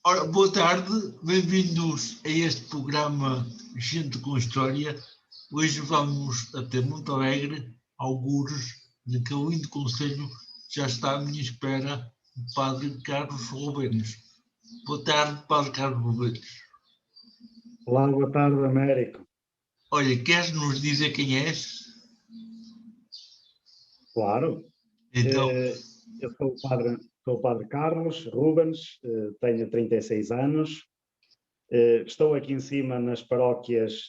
Ora, boa tarde, bem-vindos a este programa Gente com História. Hoje vamos até Monte Alegre, algures, naquele lindo concelho, já está à minha espera o Padre Carlos Roubenes. Boa tarde, Padre Carlos Roubenes. Olá, boa tarde, Américo. Olha, queres nos dizer quem és? Claro. Então, Eu sou o Padre Carlos Rubens, tenho 36 anos, estou aqui em cima nas paróquias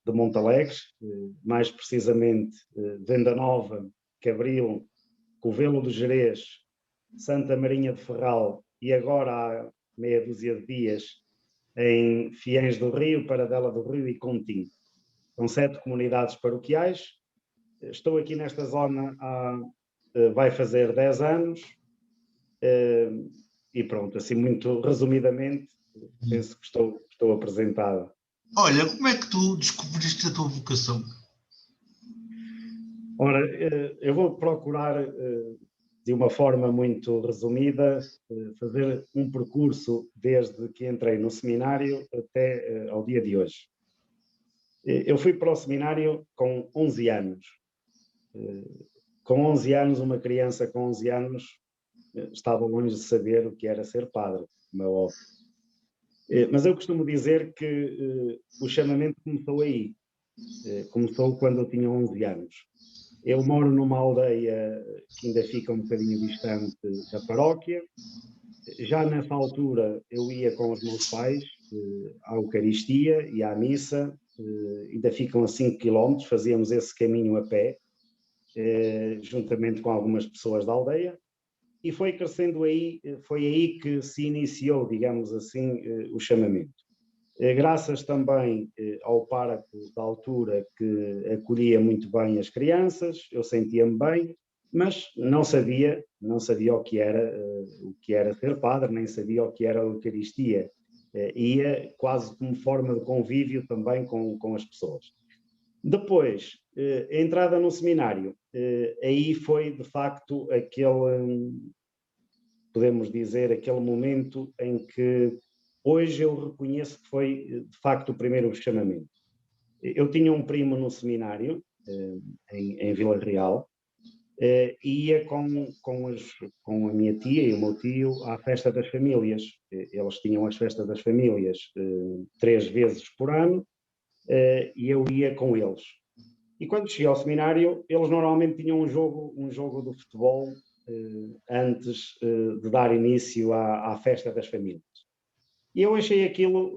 de Montalegre, mais precisamente Venda Nova, Cabril, Covelo do Gerês, Santa Marinha de Ferral e agora há meia dúzia de dias em Fiéis do Rio, Paradela do Rio e Contim. São 7 comunidades paroquiais. Estou aqui nesta zona vai fazer 10 anos e pronto, assim muito resumidamente, penso que estou apresentado. olha, como é que tu descobriste a tua vocação? Ora, eu vou procurar, de uma forma muito resumida, fazer um percurso desde que entrei no seminário até ao dia de hoje. Eu fui para o seminário com 11 anos. Com 11 anos, uma criança com 11 anos estava longe de saber o que era ser padre, como é óbvio. Mas eu costumo dizer que o chamamento começou aí. Começou quando eu tinha 11 anos. Eu moro numa aldeia que ainda fica um bocadinho distante da paróquia. Já nessa altura eu ia com os meus pais à Eucaristia e à missa. Ainda ficam a 5 km, fazíamos esse caminho a pé, juntamente com algumas pessoas da aldeia. E foi crescendo aí, foi aí que se iniciou, digamos assim, o chamamento. Graças também ao pároco da altura que acolhia muito bem as crianças, eu sentia-me bem, mas não sabia o que era ser padre, nem sabia o que era a Eucaristia. Ia quase como forma de convívio também com as pessoas. Depois, a entrada no seminário, aí foi de facto podemos dizer, aquele momento em que hoje eu reconheço que foi de facto o primeiro chamamento. Eu tinha um primo no seminário, em Vila Real, e ia com a minha tia e o meu tio à festa das famílias. Eles tinham as festas das famílias 3 vezes por ano, e eu ia com eles. E quando cheguei ao seminário, eles normalmente tinham um jogo de futebol antes de dar início à festa das famílias. E eu achei aquilo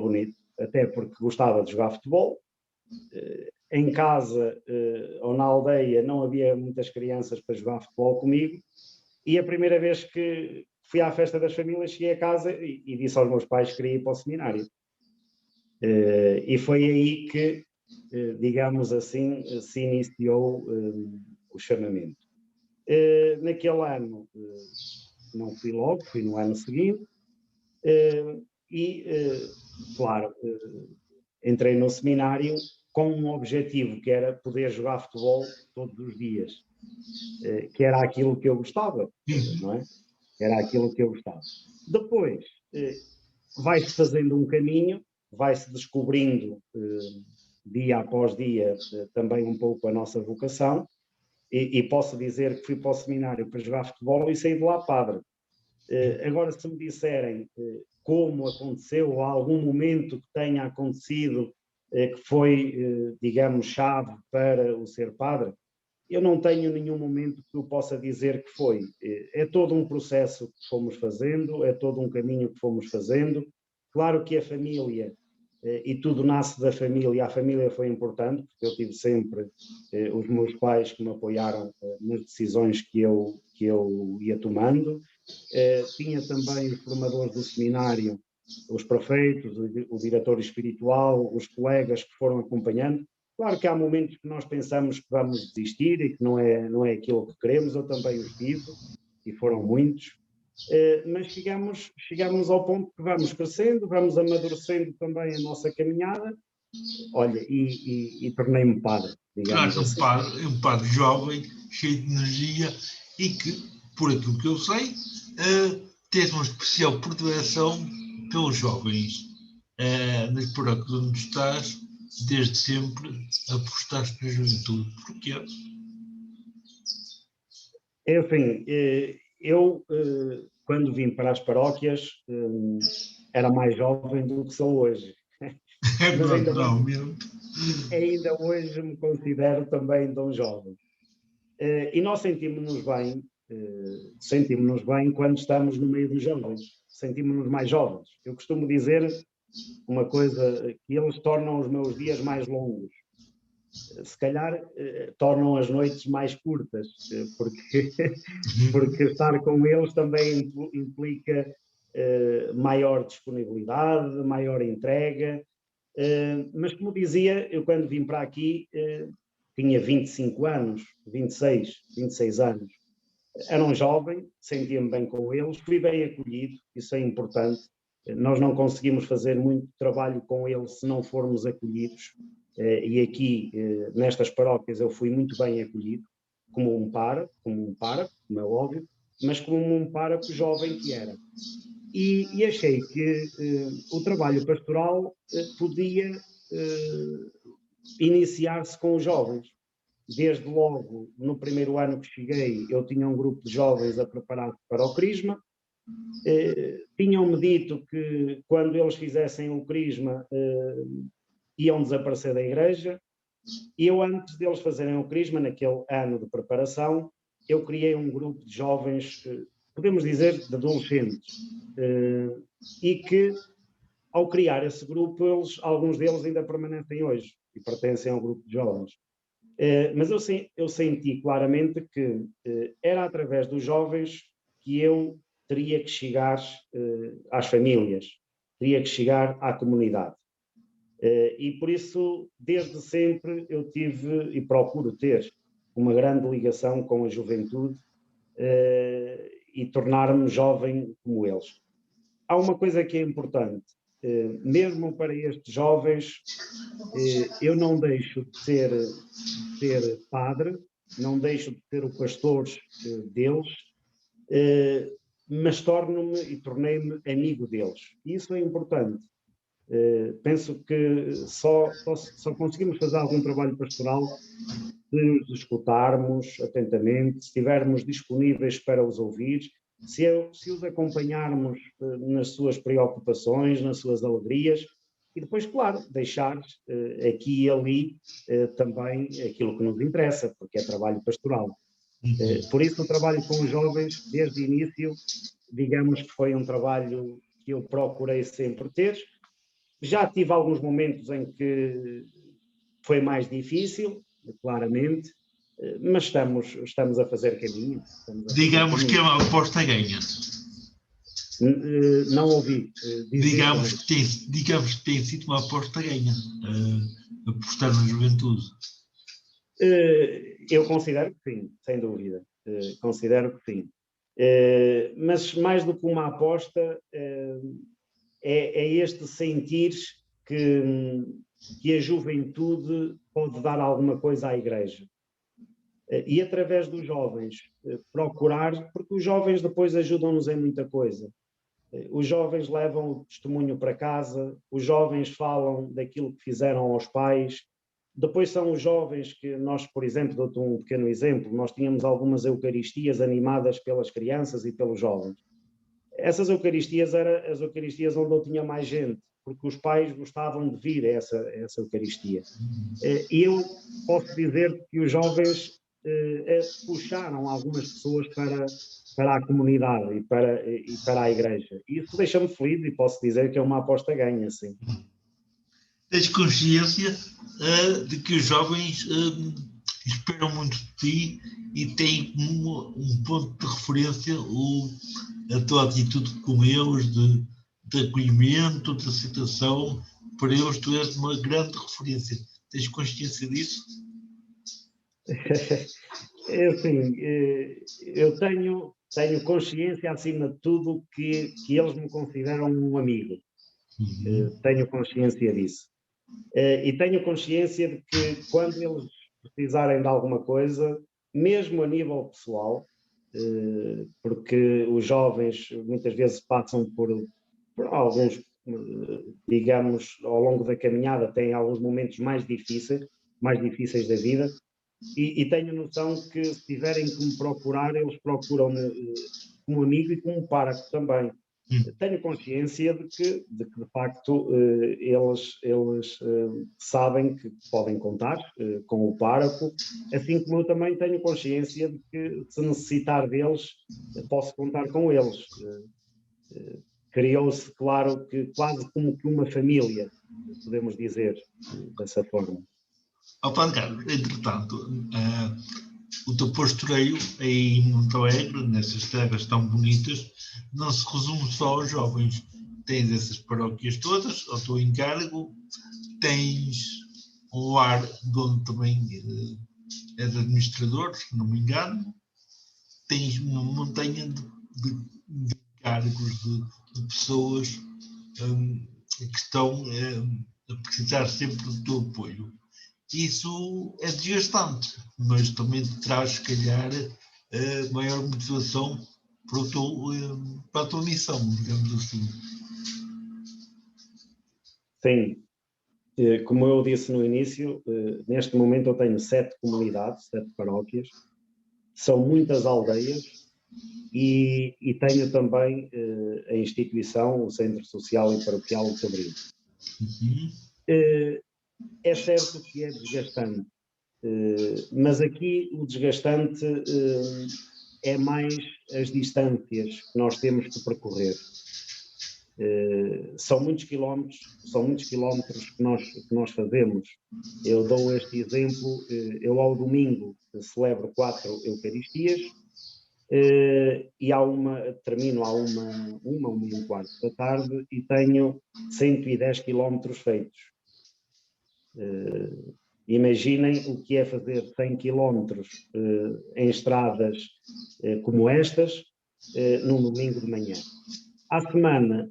bonito, até porque gostava de jogar futebol. Em casa ou na aldeia não havia muitas crianças para jogar futebol comigo, e a primeira vez que fui à festa das famílias, cheguei a casa e disse aos meus pais que queria ir para o seminário. E foi aí que, digamos assim, se iniciou o chamamento. Naquele ano não fui logo, fui no ano seguinte, claro, entrei no seminário com um objetivo, que era poder jogar futebol todos os dias, que era aquilo que eu gostava, não é? Era aquilo que eu gostava. Depois, vai-se fazendo um caminho, vai-se descobrindo dia após dia também um pouco a nossa vocação, e posso dizer que fui para o seminário para jogar futebol e saí de lá padre. Agora, se me disserem como aconteceu, ou algum momento que tenha acontecido que foi, digamos, chave para o ser padre, eu não tenho nenhum momento que eu possa dizer que foi. É todo um processo que fomos fazendo, é todo um caminho que fomos fazendo. Claro que a família, e tudo nasce da família, a família foi importante, porque eu tive sempre os meus pais que me apoiaram nas decisões que eu ia tomando. Tinha também os formadores do seminário, os prefeitos, o diretor espiritual, os colegas que foram acompanhando. Claro que há momentos que nós pensamos que vamos desistir e que não é aquilo que queremos, eu também os tive, e foram muitos, mas chegamos ao ponto que vamos crescendo, vamos amadurecendo também a nossa caminhada, olha, e tornei-me padre, digamos assim. Um padre jovem, cheio de energia e que, por aquilo que eu sei, tens uma especial predileção pelos jovens. Nas paróquias onde estás, desde sempre apostaste na juventude. Porquê? É assim, eu, quando vim para as paróquias, era mais jovem do que sou hoje. É Mas naturalmente. ainda hoje me considero também de um jovem. E nós sentimos-nos bem quando estamos no meio dos jovens, sentimos-nos mais jovens. Eu costumo dizer uma coisa, que eles tornam os meus dias mais longos. Se calhar tornam as noites mais curtas, porque estar com eles também implica maior disponibilidade, maior entrega. Mas, como dizia, eu quando vim para aqui tinha 25 anos, 26 anos. Era um jovem, sentia-me bem com eles, fui bem acolhido, isso é importante. Nós não conseguimos fazer muito trabalho com eles se não formos acolhidos. E aqui, nestas paróquias, eu fui muito bem acolhido, como um pároco, como é óbvio, mas como um pároco jovem que era. E achei que o trabalho pastoral podia iniciar-se com os jovens. Desde logo, no primeiro ano que cheguei, eu tinha um grupo de jovens a preparar-se para o Crisma. Tinham-me dito que quando eles fizessem o Crisma iam desaparecer da igreja. E eu, antes deles fazerem o Crisma, naquele ano de preparação, eu criei um grupo de jovens, podemos dizer de adolescentes, e que, ao criar esse grupo, alguns deles ainda permanecem hoje e pertencem ao grupo de jovens. Mas eu senti claramente que era através dos jovens que eu teria que chegar às famílias, teria que chegar à comunidade. E por isso, desde sempre, eu tive e procuro ter uma grande ligação com a juventude e tornar-me jovem como eles. Há uma coisa que é importante, mesmo para estes jovens, eu não deixo de ser padre, não deixo de ser o pastor deles, mas torno-me e tornei-me amigo deles. Isso é importante. Penso que só conseguimos fazer algum trabalho pastoral se os escutarmos atentamente, se estivermos disponíveis para os ouvir, se os acompanharmos nas suas preocupações, nas suas alegrias, e depois, claro, deixar aqui e ali também aquilo que nos interessa, porque é trabalho pastoral. Por isso, o trabalho com os jovens, desde o início, digamos que foi um trabalho que eu procurei sempre ter. Já tive alguns momentos em que foi mais difícil, claramente, mas estamos a fazer caminho. Digamos que é uma aposta ganha. Não ouvi. Digamos que tem sido uma aposta ganha, apostar na juventude. Eu considero que sim, sem dúvida. Considero que sim. Mas mais do que uma aposta, é este sentir que a juventude pode dar alguma coisa à igreja. E através dos jovens procurar, porque os jovens depois ajudam-nos em muita coisa. Os jovens levam o testemunho para casa, os jovens falam daquilo que fizeram aos pais. Depois são os jovens que nós, por exemplo, dou-te um pequeno exemplo, nós tínhamos algumas eucaristias animadas pelas crianças e pelos jovens. Essas eucaristias eram as eucaristias onde eu tinha mais gente, porque os pais gostavam de vir a essa eucaristia. E eu posso dizer que os jovens puxaram algumas pessoas para a comunidade e para a igreja. E isso deixa-me feliz e posso dizer que é uma aposta ganha, sim. Tens consciência de que os jovens esperam muito de ti e têm como um ponto de referência a tua atitude com eles, de acolhimento, de aceitação. Para eles tu és uma grande referência. Tens consciência disso? É assim, eu tenho consciência, acima de tudo, que eles me consideram um amigo. Tenho consciência disso. E tenho consciência de que quando eles precisarem de alguma coisa, mesmo a nível pessoal, porque os jovens muitas vezes passam por alguns, digamos, ao longo da caminhada, têm alguns momentos mais difíceis da vida, e tenho noção que se tiverem que me procurar, eles procuram-me como amigo e como pároco também. Tenho consciência de que de facto eles sabem que podem contar com o pároco, assim como eu também tenho consciência de que se necessitar deles, posso contar com eles. Criou-se, claro, que quase como que uma família, podemos dizer dessa forma. Padre Carlos, entretanto, o teu pastoreio aí em Monte Alegre, nessas terras tão bonitas, não se resume só aos jovens. Tens essas paróquias todas, ao teu encargo, tens um lar de onde também és administrador, se não me engano, tens uma montanha de encargos de pessoas que estão a precisar sempre do teu apoio. Isso é desgastante, mas também te traz, se calhar, maior motivação para a tua missão, digamos assim. Sim, como eu disse no início, neste momento eu tenho 7 comunidades, 7 paróquias, são muitas aldeias e tenho também a instituição, o Centro Social e Paroquial de Sobrinho. É certo que é desgastante, mas aqui o desgastante é mais as distâncias que nós temos que percorrer. São muitos quilómetros que nós fazemos. Eu dou este exemplo, eu ao domingo celebro 4 Eucaristias, e termino à uma e um quarto da tarde e tenho 110 quilómetros feitos. Imaginem o que é fazer 100 quilómetros em estradas como estas num domingo de manhã. À semana,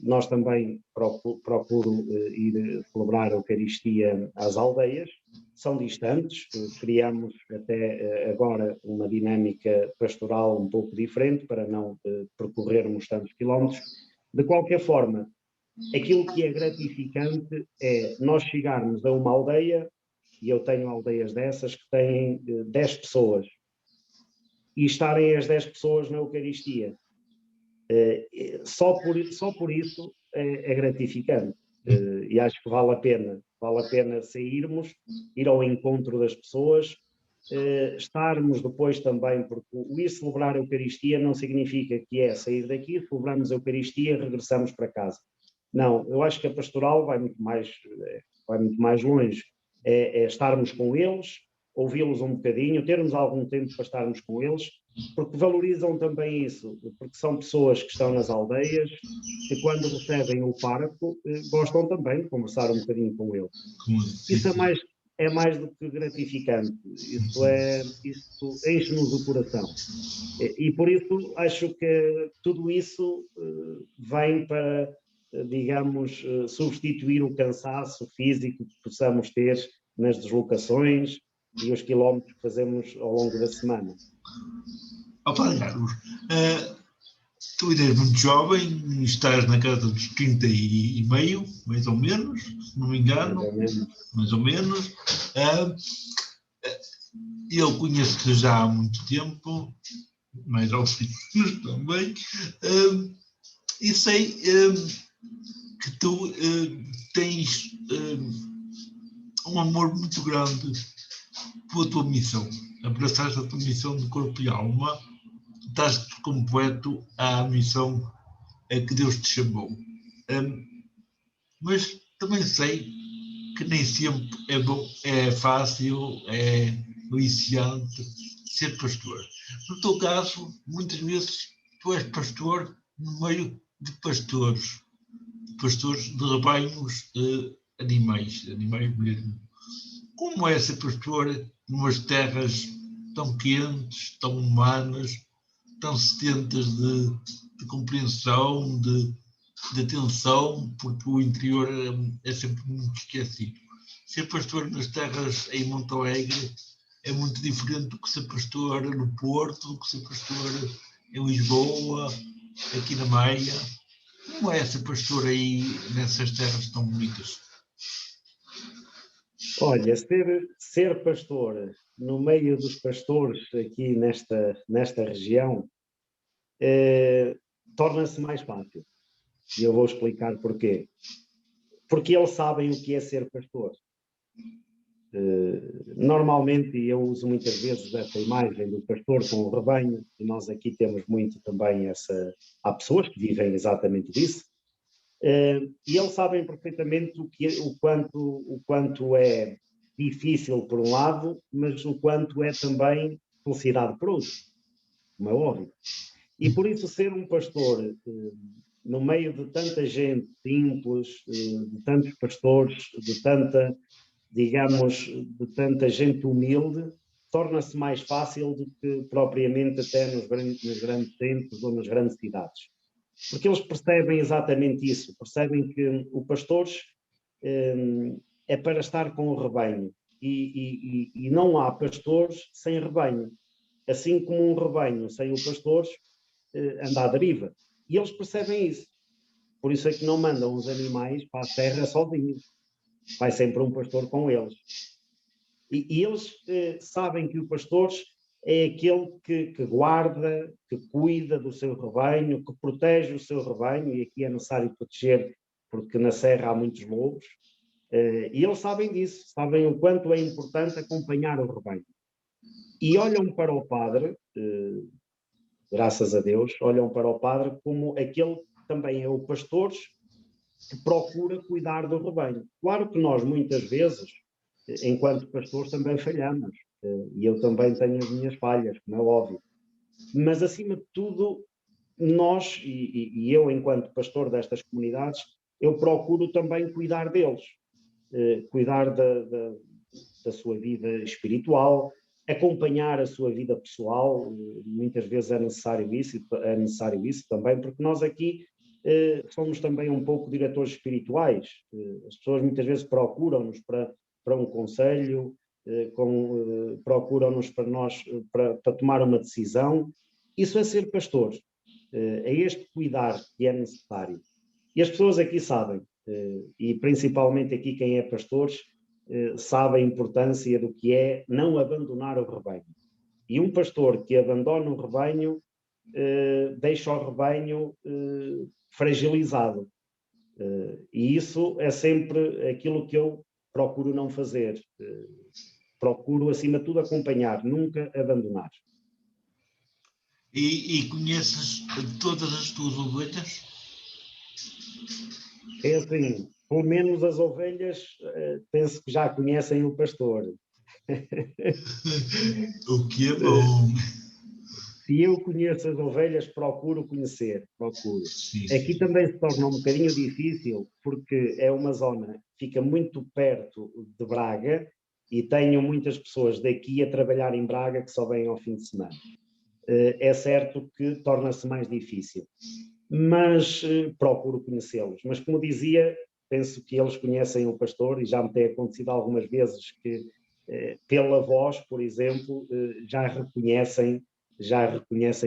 nós também procuro ir celebrar a Eucaristia às aldeias. São distantes, criamos até agora uma dinâmica pastoral um pouco diferente para não percorrermos tantos quilómetros. De qualquer forma, aquilo que é gratificante é nós chegarmos a uma aldeia, e eu tenho aldeias dessas que têm 10 pessoas, e estarem as 10 pessoas na Eucaristia. Só por isso é gratificante. E acho que vale a pena sairmos, ir ao encontro das pessoas, estarmos depois também, porque o ir celebrar a Eucaristia não significa que é sair daqui, celebramos a Eucaristia e regressamos para casa. Não, eu acho que a pastoral vai muito mais longe. É estarmos com eles, ouvi-los um bocadinho, termos algum tempo para estarmos com eles, porque valorizam também isso, porque são pessoas que estão nas aldeias, que quando recebem o pároco, gostam também de conversar um bocadinho com ele. Isso é mais do que gratificante, isso enche-nos o coração. E por isso acho que tudo isso vem para, digamos, substituir o cansaço físico que possamos ter nas deslocações e os quilómetros que fazemos ao longo da semana. Padre Carlos, tu ainda és muito jovem, estás na casa dos 30 e meio, mais ou menos, se não me engano, mais ou menos. Eu conheço-te já há muito tempo, mais ou menos também, e sei que tu tens um amor muito grande pela tua missão. Abraçaste a tua missão de corpo e alma, estás por completo à missão a que Deus te chamou. Mas também sei que nem sempre é bom, é fácil, é aliciante ser pastor. No teu caso, muitas vezes tu és pastor no meio de pastores de rebanhos animais mesmo. Como é ser pastor numas terras tão quentes, tão humanas, tão sedentas de compreensão, de atenção, porque o interior é sempre muito esquecido. Ser pastor nas terras em Monte Alegre é muito diferente do que ser pastor no Porto, do que ser pastor em Lisboa, aqui na Maia. Como é ser pastor aí nessas terras tão bonitas? Olha, ser pastor no meio dos pastores aqui nesta região torna-se mais fácil. E eu vou explicar porquê. Porque eles sabem o que é ser pastor. Normalmente, eu uso muitas vezes essa imagem do pastor com o rebanho, e nós aqui temos muito também há pessoas que vivem exatamente disso, e eles sabem perfeitamente o quanto é difícil por um lado, mas o quanto é também felicidade por outro, como é óbvio. E por isso ser um pastor no meio de tanta gente simples, de tantos pastores, de tanta gente humilde, torna-se mais fácil do que propriamente até nos grandes centros ou nas grandes cidades. Porque eles percebem exatamente isso, percebem que o pastor é para estar com o rebanho e não há pastores sem rebanho. Assim como um rebanho sem o pastor anda à deriva. E eles percebem isso. Por isso é que não mandam os animais para a terra sozinhos. Vai sempre um pastor com eles. E eles sabem que o pastor é aquele que guarda, que cuida do seu rebanho, que protege o seu rebanho, e aqui é necessário proteger, porque na serra há muitos lobos, e eles sabem disso, sabem o quanto é importante acompanhar o rebanho. E olham para o padre, graças a Deus, olham para o padre como aquele que também é o pastor que procura cuidar do rebanho. Claro que nós, muitas vezes, enquanto pastores, também falhamos, e eu também tenho as minhas falhas, como é óbvio. Mas, acima de tudo, nós, e eu, enquanto pastor destas comunidades, eu procuro também cuidar deles, cuidar da sua vida espiritual, acompanhar a sua vida pessoal, muitas vezes é necessário isso também, porque nós aqui somos também um pouco diretores espirituais. As pessoas muitas vezes procuram-nos para um conselho, procuram-nos para tomar uma decisão. Isso é ser pastor, é este cuidar que é necessário. E as pessoas aqui sabem, e principalmente aqui quem é pastores, sabe a importância do que é não abandonar o rebanho. E um pastor que abandona o rebanho deixa o rebanho fragilizado. E isso é sempre aquilo que eu procuro não fazer. Procuro, acima de tudo, acompanhar, nunca abandonar. E conheces todas as tuas ovelhas? É assim, pelo menos as ovelhas, penso que já conhecem o pastor. O que é bom. Se eu conheço as ovelhas, procuro conhecer, procuro. Sim, Aqui sim. também se torna um bocadinho difícil, porque é uma zona que fica muito perto de Braga e tenho muitas pessoas daqui a trabalhar em Braga que só vêm ao fim de semana. É certo que torna-se mais difícil, mas procuro conhecê-los. Mas como dizia, penso que eles conhecem o pastor e já me tem acontecido algumas vezes que pela voz, por exemplo, já reconhecem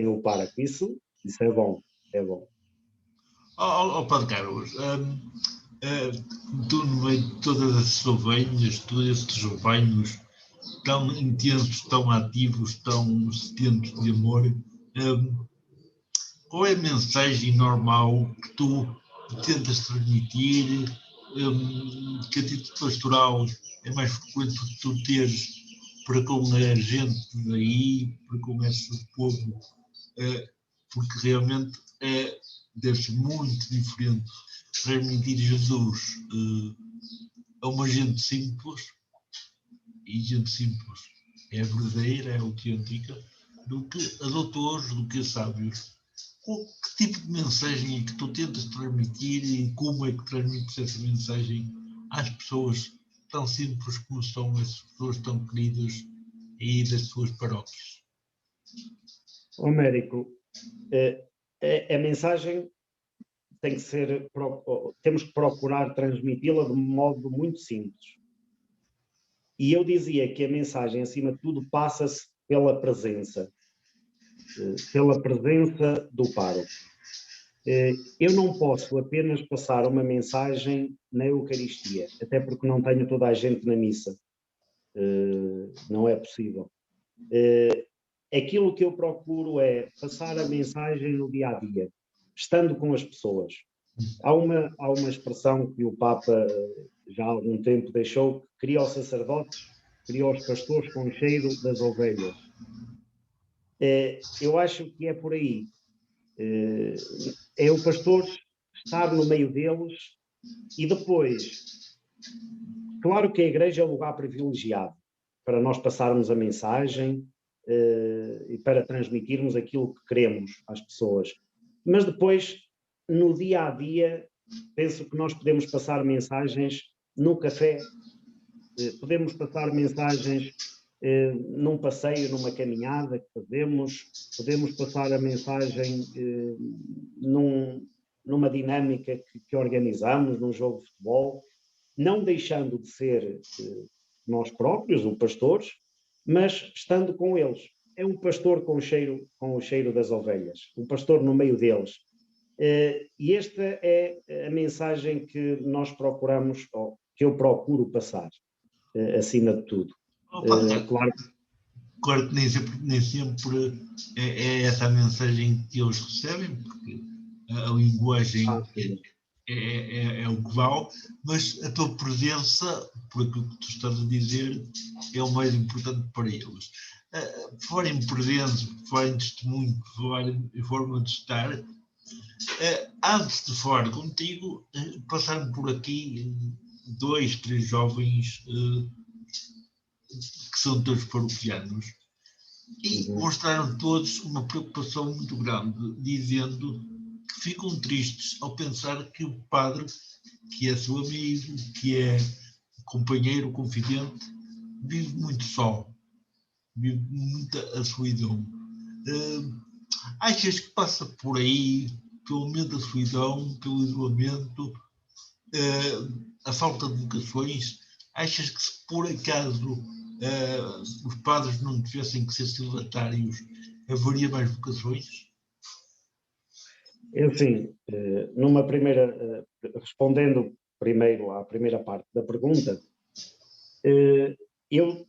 o pároco. Isso é bom, é bom. Padre Carlos, tu no meio de todas as ovelhas, todos estes rebanhos tão intensos, tão ativos, tão sedentos de amor, qual é a mensagem normal que tu tentas transmitir, que a título pastoral é mais frequente tu teres para com a gente daí, para com esse povo, porque realmente deve ser muito diferente transmitir Jesus a uma gente simples, e gente simples é verdadeira, é autêntica, do que a doutores, do que a sábios. Que tipo de mensagem é que tu tentas transmitir e como é que transmites essa mensagem às pessoas tão simples como são essas pessoas tão queridas aí das suas paróquias? Américo, a mensagem tem que temos que procurar transmiti-la de um modo muito simples. E eu dizia que a mensagem, acima de tudo, passa-se pela presença do pároco. Eu não posso apenas passar uma mensagem na Eucaristia, até porque não tenho toda a gente na missa. Não é possível. Aquilo que eu procuro é passar a mensagem no dia-a-dia, estando com as pessoas. Há uma expressão que o Papa já há algum tempo deixou, que cria os sacerdotes, cria os pastores com o cheiro das ovelhas. Eu acho que é por aí. É o pastor estar no meio deles e depois, claro que a igreja é o lugar privilegiado para nós passarmos a mensagem e para transmitirmos aquilo que queremos às pessoas. Mas depois, no dia-a-dia, penso que nós podemos passar mensagens no café, podemos passar mensagens num passeio, numa caminhada que fazemos, podemos passar a mensagem numa dinâmica que organizamos, num jogo de futebol, não deixando de ser nós próprios, os pastores, mas estando com eles. É um pastor com o cheiro das ovelhas, um pastor no meio deles. E esta é a mensagem que nós procuramos, ou que eu procuro passar, acima de tudo. Claro que nem sempre é essa a mensagem que eles recebem, porque a linguagem é o que vale, mas a tua presença, por aquilo que tu estás a dizer, é o mais importante para eles. Falar em presença, falar em testemunho, falar em forma de estar, antes de falar contigo, passaram por aqui 2, 3 jovens que são todos paroquianos e mostraram todos uma preocupação muito grande, dizendo que ficam tristes ao pensar que o padre, que é seu amigo, que é companheiro, confidente, vive muito só, vive muita a solidão. Achas que passa por aí, pelo medo da solidão, pelo isolamento, a falta de vocações? Achas que se por acaso os padres não tivessem que ser celibatários, haveria mais vocações? Enfim, respondendo primeiro à primeira parte da pergunta, eu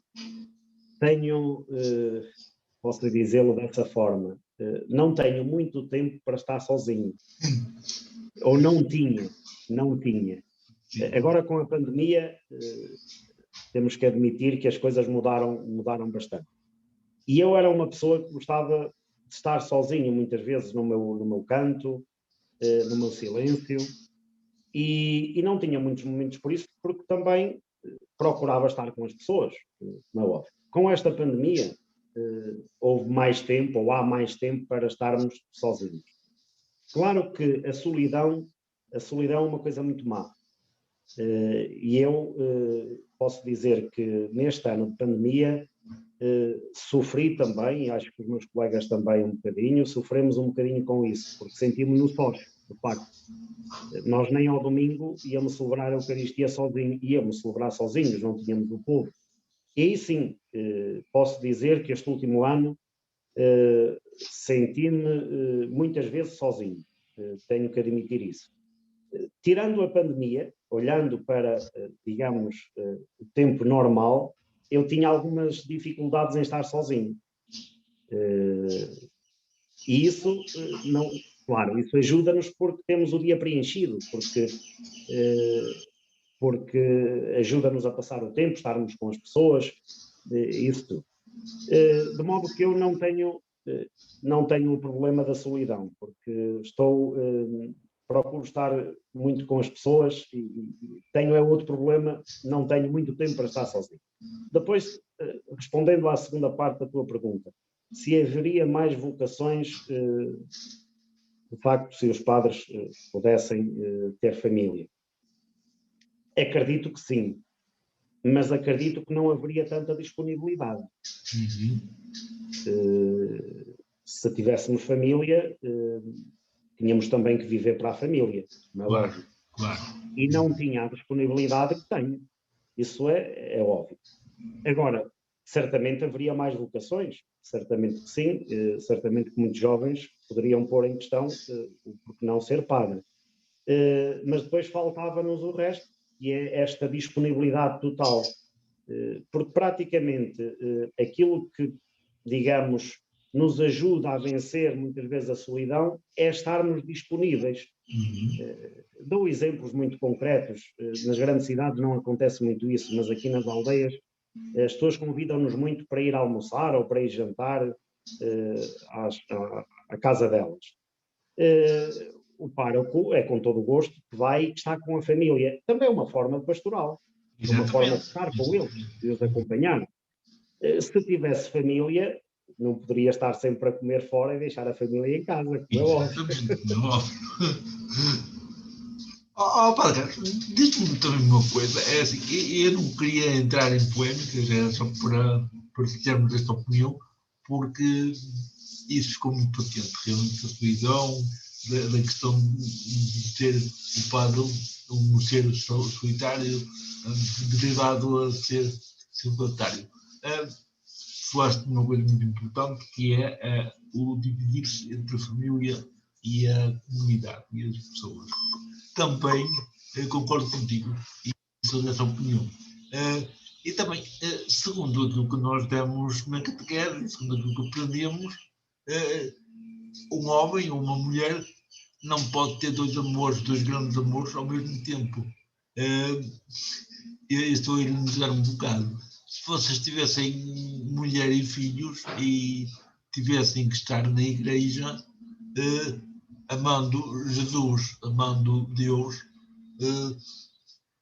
tenho, posso dizê-lo dessa forma, não tenho muito tempo para estar sozinho. Ou não tinha. Agora, com a pandemia, temos que admitir que as coisas mudaram bastante. E eu era uma pessoa que gostava de estar sozinho, muitas vezes no meu canto, no meu silêncio, e não tinha muitos momentos por isso, porque também procurava estar com as pessoas, não é óbvio. Com esta pandemia, houve mais tempo, ou há mais tempo para estarmos sozinhos. Claro que a solidão é uma coisa muito má. E eu posso dizer que neste ano de pandemia sofri também, e acho que os meus colegas também um bocadinho, sofremos um bocadinho com isso, porque sentimos-nos sós, de facto. Nós nem ao domingo íamos celebrar a Eucaristia sozinhos, íamos celebrar sozinhos, não tínhamos o povo. E aí sim, posso dizer que este último ano senti-me muitas vezes sozinho, tenho que admitir isso. Tirando a pandemia, olhando para, digamos, o tempo normal, eu tinha algumas dificuldades em estar sozinho. E isso, claro, isso ajuda-nos porque temos o dia preenchido, porque ajuda-nos a passar o tempo, estarmos com as pessoas, isso tudo. De modo que eu não tenho o problema da solidão, porque procuro estar muito com as pessoas e tenho outro problema, não tenho muito tempo para estar sozinho. Depois, respondendo à segunda parte da tua pergunta, se haveria mais vocações, de facto, se os padres pudessem ter família. Acredito que sim, mas acredito que não haveria tanta disponibilidade. Se tivéssemos família, tínhamos também que viver para a família, não é óbvio? Claro. E não tinha a disponibilidade que tenho. Isso é óbvio. Agora, certamente haveria mais vocações, certamente que sim, certamente que muitos jovens poderiam pôr em questão o porquê não ser padre. Mas depois faltava-nos o resto, e é esta disponibilidade total, porque praticamente aquilo que, digamos, nos ajuda a vencer muitas vezes a solidão é estarmos disponíveis. Dou exemplos muito concretos. Nas grandes cidades não acontece muito isso, mas aqui nas aldeias as pessoas convidam-nos muito para ir almoçar ou para ir jantar à casa delas. O pároco é com todo o gosto que vai e que está com a família. Também é uma forma de pastoral, uma forma de estar com eles, de os acompanhar. Se tivesse família, não poderia estar sempre a comer fora e deixar a família em casa, como é óbvio. Padre, diz-me também uma coisa, é assim, eu não queria entrar em polémicas, era só para termos esta opinião, porque isso ficou muito patente, realmente a solidão, da questão de ter o padre um ser solitário, derivado a ser celibatário. Falaste de uma coisa muito importante, que é o dividir-se entre a família e a comunidade, e as pessoas. Também concordo contigo e sou dessa opinião. E também, segundo aquilo que nós demos na catequese, segundo aquilo que aprendemos, um homem ou uma mulher não pode ter dois amores, dois grandes amores ao mesmo tempo. Eu estou a ironizar um bocado. Se vocês tivessem mulher e filhos e tivessem que estar na igreja, amando Jesus, amando Deus,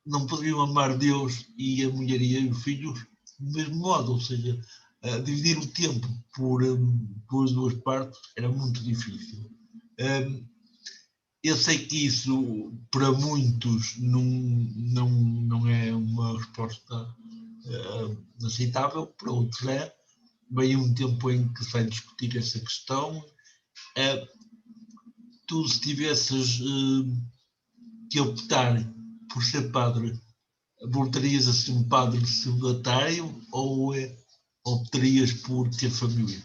não poderiam amar Deus e a mulher e os filhos do mesmo modo, ou seja, dividir o tempo por duas partes era muito difícil. Eu sei que isso para muitos não é uma resposta aceitável, para outros é. Vem um tempo em que se vai discutir essa questão. Tu, se tivesses que optar por ser padre, voltarias a ser um padre celibatário ou optarias por ter família?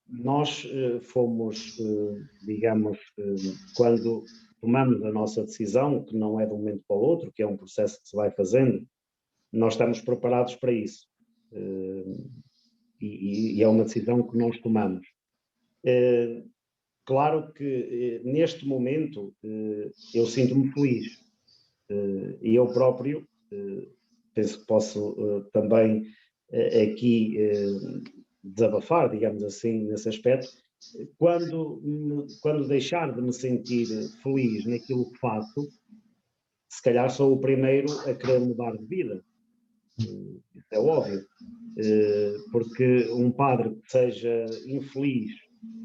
Nós fomos, digamos, quando tomamos a nossa decisão, que não é de um momento para o outro, que é um processo que se vai fazendo, nós estamos preparados para isso. E é uma decisão que nós tomamos. Claro que neste momento eu sinto-me feliz. E eu próprio penso que posso também aqui desabafar, digamos assim, nesse aspecto. Quando deixar de me sentir feliz naquilo que faço, se calhar sou o primeiro a querer mudar de vida. Isso é óbvio. Porque um padre que seja infeliz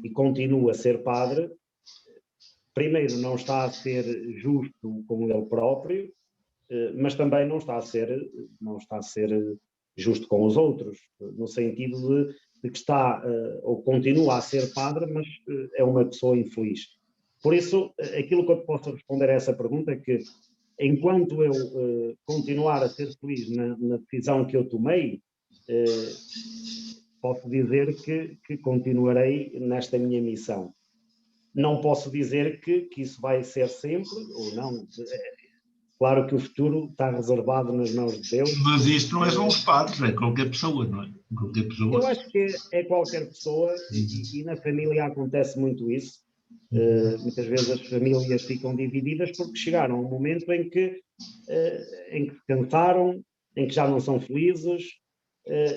e continua a ser padre, primeiro não está a ser justo com ele próprio, mas também não está a ser justo com os outros, no sentido de que está ou continua a ser padre, mas é uma pessoa infeliz. Por isso, aquilo que eu posso responder a essa pergunta é que, enquanto eu continuar a ser feliz na decisão que eu tomei, posso dizer que continuarei nesta minha missão. Não posso dizer que isso vai ser sempre, ou não. Claro que o futuro está reservado nas mãos de Deus. Mas isto não é só os padres, é qualquer pessoa, não é? Qualquer pessoa. Eu acho que é qualquer pessoa, e na família acontece muito isso. Muitas vezes as famílias ficam divididas porque chegaram a um momento em que se cansaram, em que já não são felizes,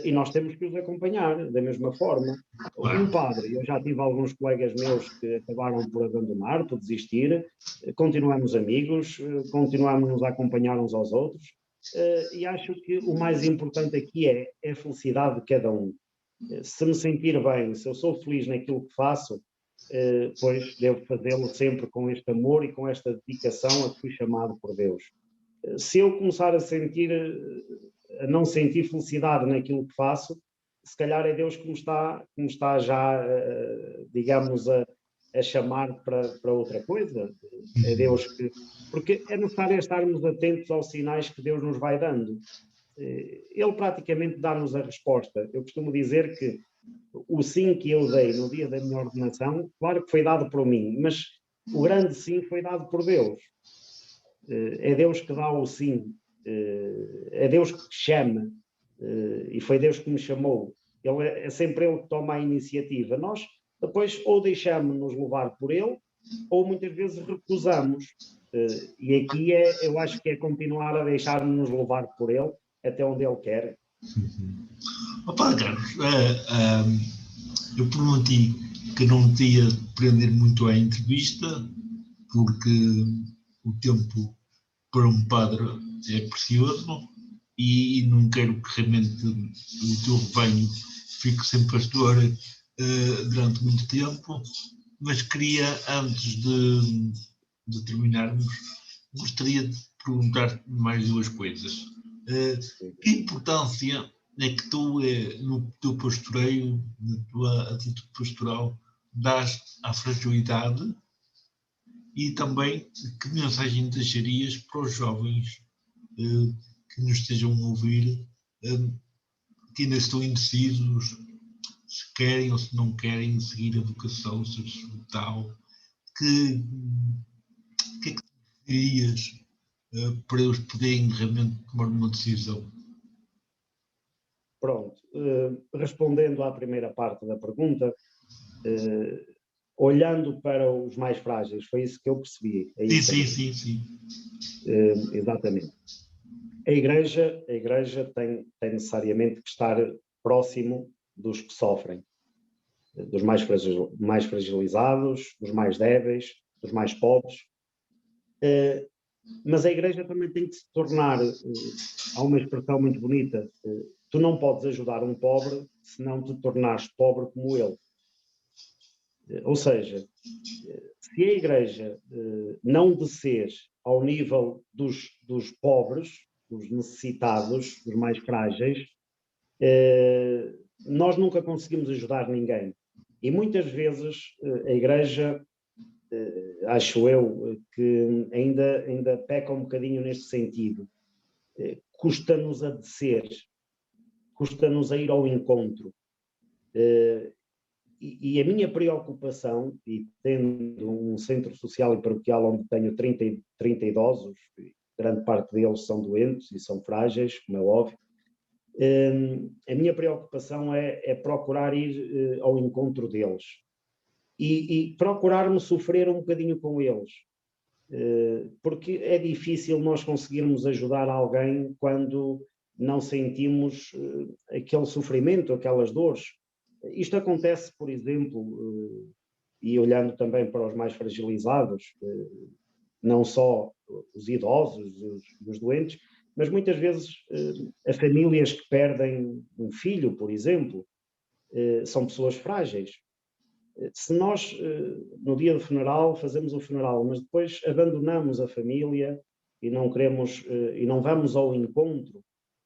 e nós temos que os acompanhar da mesma forma. Um padre, eu já tive alguns colegas meus que acabaram por abandonar, por desistir, continuamos amigos, continuamos a acompanhar uns aos outros, e acho que o mais importante aqui é a felicidade de cada um. Se me sentir bem, se eu sou feliz naquilo que faço, pois devo fazê-lo sempre com este amor e com esta dedicação a que fui chamado por Deus. Se eu começar a não sentir felicidade naquilo que faço, se calhar é Deus que me está já, digamos, a a chamar para outra coisa. É Deus que... Porque é necessário estarmos atentos aos sinais que Deus nos vai dando. Ele praticamente dá-nos a resposta. Eu costumo dizer que o sim que eu dei no dia da minha ordenação, claro que foi dado por mim, mas o grande sim foi dado por Deus. É Deus que dá o sim, é Deus que chama, e foi Deus que me chamou. É sempre Ele que toma a iniciativa. Nós depois ou deixamos-nos levar por Ele, ou muitas vezes recusamos. E aqui eu acho que é continuar a deixar-nos levar por Ele até onde Ele quer. Opa, Carlos, eu prometi que não te ia prender muito à entrevista, porque o tempo para um padre é precioso e não quero que realmente o teu rebanho fique sem pastor durante muito tempo, mas queria, antes de terminarmos, gostaria de perguntar mais duas coisas. Que importância é que tu, no teu pastoreio, na tua atitude pastoral, dás à fragilidade, e também que mensagem deixarias para os jovens que nos estejam a ouvir, que ainda estão indecisos, se querem ou se não querem seguir a vocação sacerdotal? Que é que tu dirias para eles poderem realmente tomar uma decisão? Pronto, respondendo à primeira parte da pergunta, olhando para os mais frágeis, foi isso que eu percebi. É isso, sim. Exatamente. A Igreja tem necessariamente que estar próximo dos que sofrem, dos mais fragilizados, dos mais débeis, dos mais pobres. Mas a Igreja também tem que se tornar, há uma expressão muito bonita, tu não podes ajudar um pobre se não te tornares pobre como ele. Ou seja, se a Igreja não descer ao nível dos pobres, dos necessitados, dos mais frágeis, nós nunca conseguimos ajudar ninguém. E muitas vezes a Igreja, acho eu, que ainda peca um bocadinho neste sentido. Custa-nos a descer, custa-nos a ir ao encontro. E a minha preocupação, e tendo um centro social e paroquial onde tenho 30 idosos, grande parte deles são doentes e são frágeis, como é óbvio, a minha preocupação é procurar ir ao encontro deles e procurar-me sofrer um bocadinho com eles, porque é difícil nós conseguirmos ajudar alguém quando não sentimos aquele sofrimento, aquelas dores. Isto acontece, por exemplo, e olhando também para os mais fragilizados, não só os idosos, os doentes, mas muitas vezes as famílias que perdem um filho, por exemplo, são pessoas frágeis. Se nós, no dia do funeral, fazemos o funeral, mas depois abandonamos a família e não queremos, e não vamos ao encontro,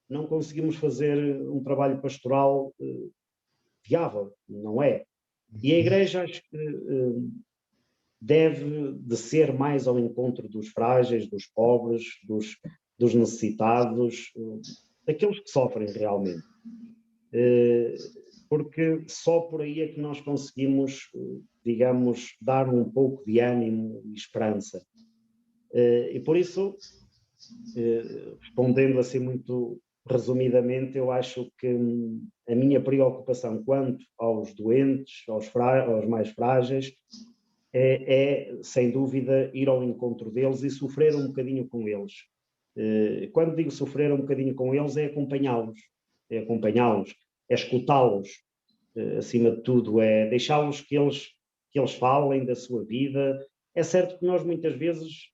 não conseguimos fazer um trabalho pastoral viável, não é? E a Igreja acho que deve de ser mais ao encontro dos frágeis, dos pobres, dos necessitados, daqueles que sofrem realmente. Porque só por aí é que nós conseguimos, digamos, dar um pouco de ânimo e esperança. E por isso, respondendo assim muito resumidamente, eu acho que a minha preocupação quanto aos doentes, aos mais frágeis, é, sem dúvida, ir ao encontro deles e sofrer um bocadinho com eles. Quando digo sofrer um bocadinho com eles, é acompanhá-los, é escutá-los, acima de tudo, é deixá-los que eles falem da sua vida. É certo que nós muitas vezes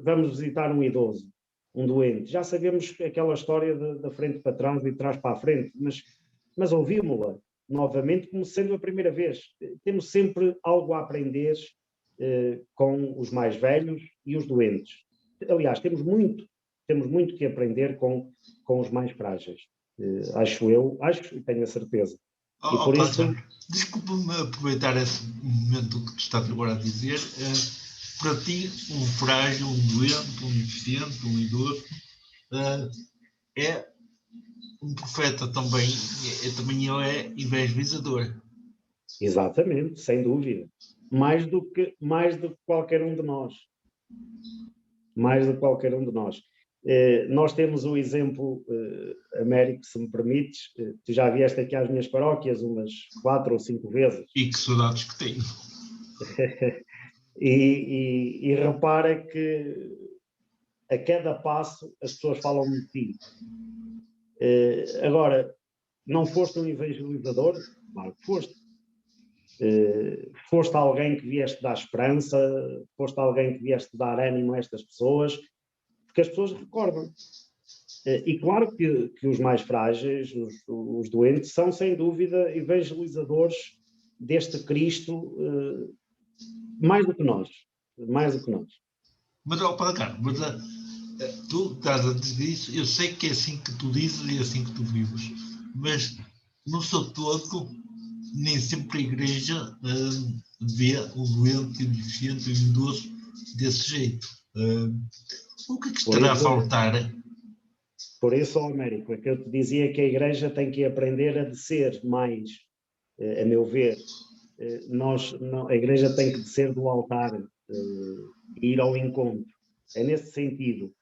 vamos visitar um idoso, um doente, já sabemos aquela história da frente para trás e de trás para a frente, mas ouvimos-la novamente como sendo a primeira vez. Temos sempre algo a aprender com os mais velhos e os doentes. Aliás, temos muito que aprender com os mais frágeis. Acho e tenho a certeza. E por isso... Desculpa-me aproveitar esse momento que tu estás agora a dizer. Para ti, um frágil, um doente, um deficiente, um idoso, é um profeta também, também ele é evangelizador. Exatamente, sem dúvida. Mais do que qualquer um de nós. Mais do que qualquer um de nós. Nós temos o exemplo, Américo, se me permites, tu já vieste aqui às minhas paróquias umas 4 ou 5 vezes. E que saudades que tenho. e repara que a cada passo as pessoas falam de ti. Agora, não foste um evangelizador? Claro que foste. Foste alguém que vieste dar esperança, foste alguém que vieste dar ânimo a estas pessoas, porque as pessoas recordam. E claro que os mais frágeis, os doentes, são sem dúvida evangelizadores deste Cristo, mais do que nós. Mais do que nós. Mas, Padre Carlos, tu estás a dizer isso, eu sei que é assim que tu dizes e é assim que tu vives, mas não sou todo, nem sempre a Igreja vê o doente, o deficiente, o idoso desse jeito. O que é que estará a faltar? Por isso, Américo, é que eu te dizia que a Igreja tem que aprender a descer mais, a meu ver. A Igreja tem que descer do altar e ir ao encontro. É nesse sentido.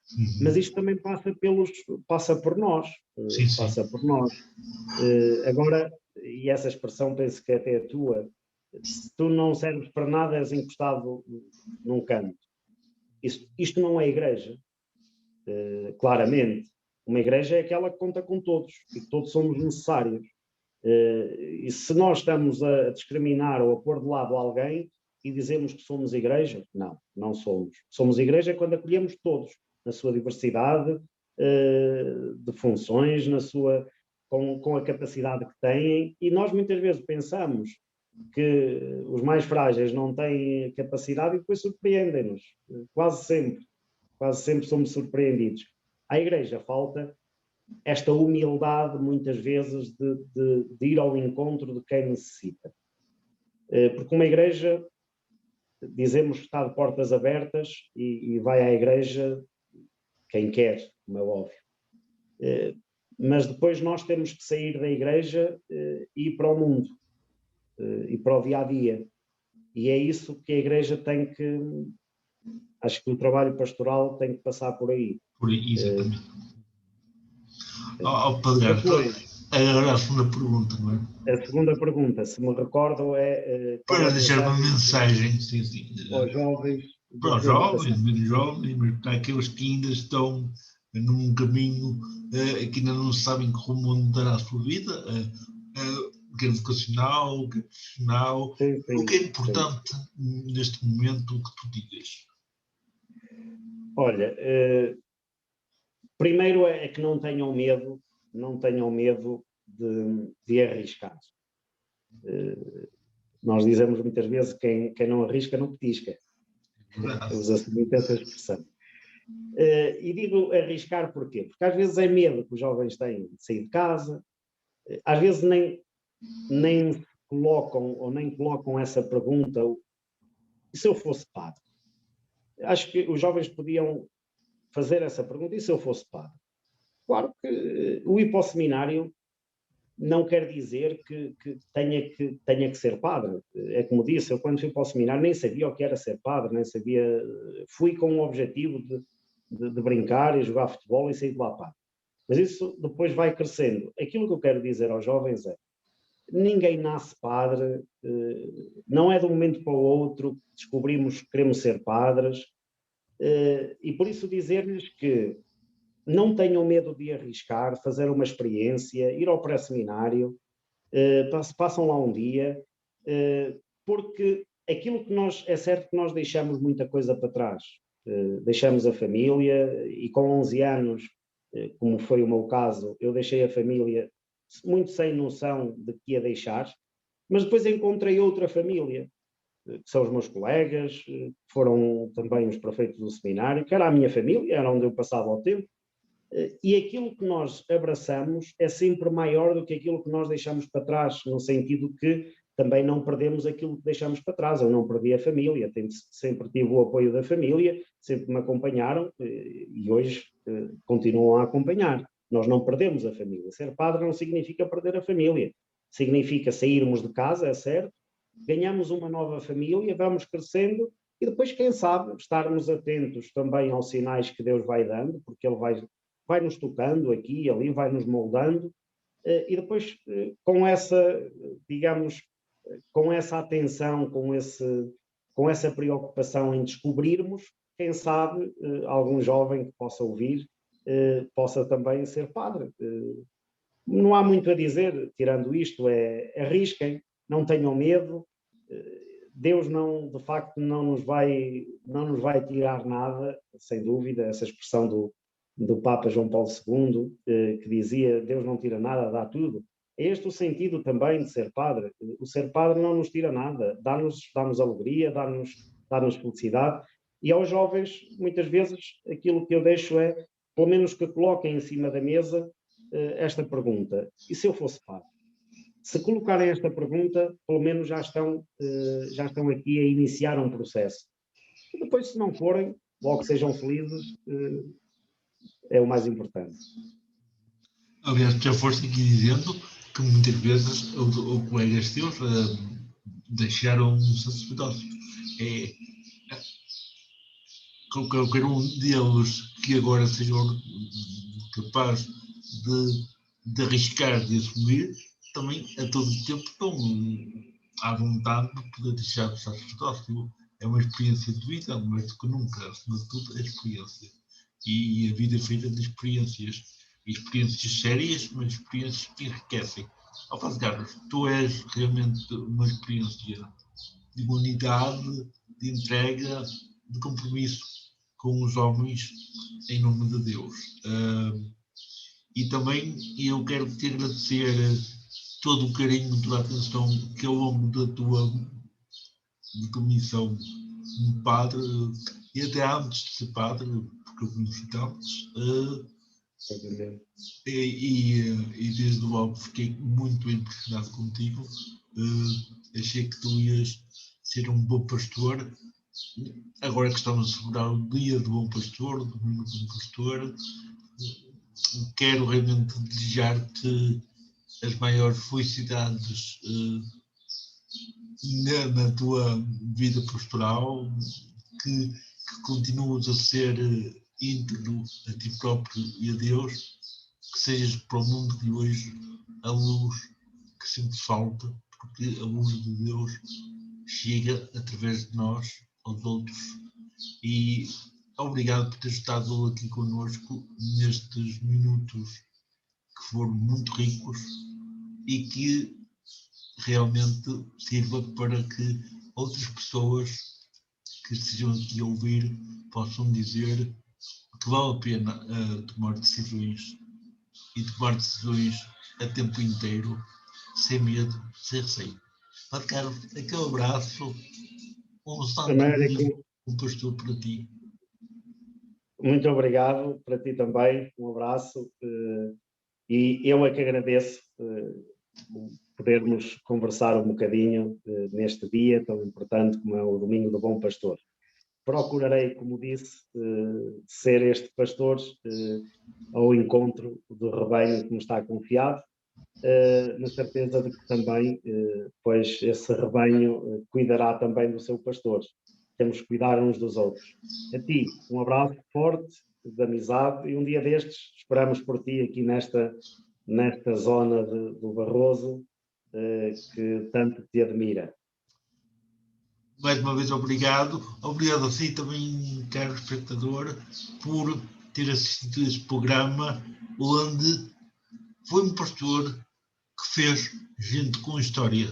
Mas isto também passa por nós. Sim, passa por nós. Agora, e essa expressão penso que até é tua, se tu não serves para nada, és encostado num canto. Isto não é Igreja. Claramente. Uma Igreja é aquela que conta com todos e que todos somos necessários. E se nós estamos a discriminar ou a pôr de lado alguém e dizemos que somos Igreja, não somos. Somos Igreja quando acolhemos todos, na sua diversidade de funções, com a capacidade que têm, e nós muitas vezes pensamos que os mais frágeis não têm capacidade e depois surpreendem-nos. Quase sempre somos surpreendidos. À Igreja falta esta humildade, muitas vezes, de ir ao encontro de quem necessita. Porque uma Igreja, dizemos que está de portas abertas e vai à Igreja quem quer, como é óbvio. Mas depois nós temos que sair da Igreja e ir para o mundo, e para o dia-a-dia. E é isso que a Igreja tem que... Acho que o trabalho pastoral tem que passar por aí. Por aí, exatamente. Agora a segunda pergunta, não é? A segunda pergunta, se me recordo, é... para deixar uma mensagem, sim. Aos jovens. Para os jovens, menos jovens, mas para aqueles que ainda estão num caminho, que ainda não sabem como mudar a sua vida, quer vocacional, quer profissional. Sim, o que é importante neste momento que tu digas? Olha, primeiro é que não tenham medo de arriscar. Nós dizemos muitas vezes que quem não arrisca não petisca. Usa-se muito essa expressão. E digo arriscar porquê? Porque às vezes é medo que os jovens têm de sair de casa, às vezes nem colocam essa pergunta: e se eu fosse padre? Acho que os jovens podiam fazer essa pergunta: e se eu fosse padre? Claro que o ir para o seminário não quer dizer que tenha que ser padre. É como disse, eu quando fui para o seminário nem sabia o que era ser padre, nem sabia. Fui com o objetivo de brincar e jogar futebol e sair de lá padre. Mas isso depois vai crescendo. Aquilo que eu quero dizer aos jovens é: ninguém nasce padre, não é de um momento para o outro que descobrimos que queremos ser padres, e por isso dizer-lhes que não tenham medo de arriscar, fazer uma experiência, ir ao pré-seminário, passam lá um dia, porque aquilo que é certo que nós deixamos muita coisa para trás. Deixamos a família e com 11 anos, como foi o meu caso, eu deixei a família muito sem noção de que ia deixar, mas depois encontrei outra família, que são os meus colegas, que foram também os prefeitos do seminário, que era a minha família, era onde eu passava o tempo. E aquilo que nós abraçamos é sempre maior do que aquilo que nós deixamos para trás, no sentido que também não perdemos aquilo que deixamos para trás. Eu não perdi a família, sempre tive o apoio da família, sempre me acompanharam e hoje continuam a acompanhar. Nós não perdemos a família. Ser padre não significa perder a família. Significa sairmos de casa, é certo, ganhamos uma nova família, vamos crescendo e depois, quem sabe, estarmos atentos também aos sinais que Deus vai dando, porque Ele vai nos tocando aqui e ali, vai nos moldando, e depois com essa, digamos, com essa atenção, com essa preocupação em descobrirmos, quem sabe algum jovem que possa ouvir, possa também ser padre. Não há muito a dizer, tirando isto, arrisquem, não tenham medo, Deus de facto não nos vai tirar nada, sem dúvida, essa expressão do Papa João Paulo II, que dizia, Deus não tira nada, dá tudo. É este o sentido também de ser padre. O ser padre não nos tira nada, dá-nos alegria, dá-nos felicidade. E aos jovens, muitas vezes, aquilo que eu deixo é, pelo menos que coloquem em cima da mesa esta pergunta. E se eu fosse padre? Se colocarem esta pergunta, pelo menos já estão aqui a iniciar um processo. E depois, se não forem, logo sejam felizes, é o mais importante. Aliás, já foste aqui dizendo que muitas vezes ou colegas teus deixaram um sacerdócio. Qualquer um deles que agora seja capaz de arriscar, de assumir, também a todo o tempo estão à vontade de poder deixar o sacerdócio. É uma experiência de vida, mais do que nunca, acima de tudo, é experiência. E a vida é feita de experiências. Experiências sérias, mas experiências que enriquecem. Padre Carlos, tu és realmente uma experiência de unidade, de entrega, de compromisso com os homens em nome de Deus. E também eu quero te agradecer todo o carinho, toda a atenção que ao longo da tua missão como padre, e até antes de ser padre, porque eu conheci antes, e desde logo fiquei muito impressionado contigo. Achei que tu ias ser um bom pastor. Agora que estamos a celebrar o dia do bom pastor, do domingo do bom pastor, quero realmente desejar-te as maiores felicidades na tua vida pastoral, que continues a ser íntegro a ti próprio e a Deus, que sejas para o mundo de hoje a luz que sempre falta, porque a luz de Deus chega através de nós aos outros. E obrigado por ter estado aqui connosco nestes minutos que foram muito ricos e que realmente sirva para que outras pessoas que estejam aqui a ouvir possam dizer que vale a pena tomar decisões e tomar decisões a tempo inteiro, sem medo, sem receio. Padre Carlos, aquele abraço, um santo amigo, um pastor para ti. Muito obrigado, para ti também, um abraço, e eu é que agradeço podermos conversar um bocadinho neste dia tão importante como é o Domingo do Bom Pastor. Procurarei, como disse, ser este pastor ao encontro do rebanho que me está confiado, na certeza de que também, pois, esse rebanho cuidará também do seu pastor. Temos que cuidar uns dos outros. A ti, um abraço forte, de amizade, e um dia destes esperamos por ti aqui nesta zona do Barroso, que tanto te admira. Mais uma vez, obrigado. Obrigado a si também, caro espectador, por ter assistido a este programa, onde foi um pastor que fez gente com história.